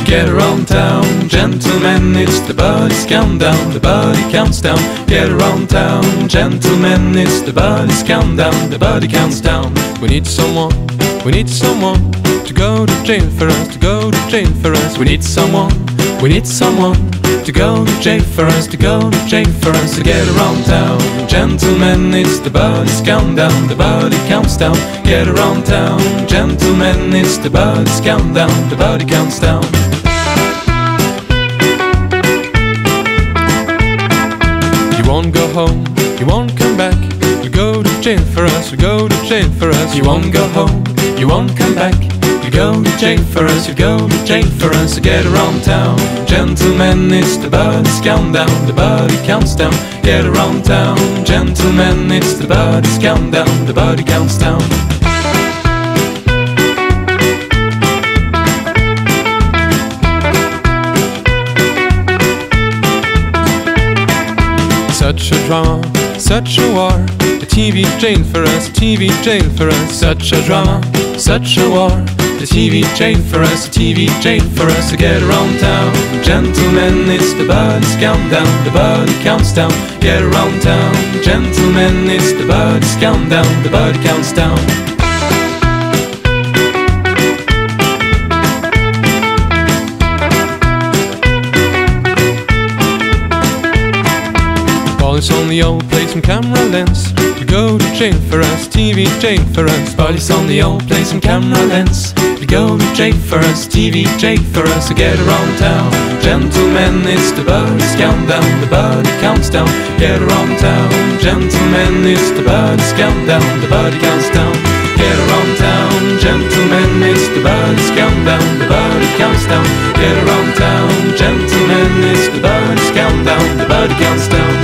Get around town, gentlemen, it's the body's countdown. The body counts down. Get around town, gentlemen, it's the body's countdown. The body counts down. We need someone to go to jail for us, to go to jail for us. We need someone to go to jail for us, to go to jail for us. To get around town, gentlemen, it's the body's countdown. The body counts down. Get around town, gentlemen, it's the body's countdown. The body counts down. You won't go home, you won't come back. You go to jail for us, you go to jail for us. You won't go home, you won't come back. You go to jail for us, you go to jail for us. To get around town, gentlemen, it's the body's countdown. The body counts down. Get around town, gentlemen, it's the body's countdown. The body counts down. Such a drama, such a war. A TV jail for us, a TV jail for us. Such a drama, such a war. A TV jail for us, a TV jail for us. To get around town, gentlemen, it's the body's countdown. The body counts down. Get around town, gentlemen, it's the body's countdown. The body counts down. Police on the old, play some camera lens. You go to jail for us, TV jail for us. Police on the old, play some camera lens. You go to jail for us, TV jail for us. To get around town, gentlemen, it's the body's countdown. The body counts down. Get around town, gentlemen, it's the body's countdown. The body counts down. Get around town, gentlemen, it's the body's countdown. The body counts down. Get around town, gentlemen, it's the body's countdown. The body counts down.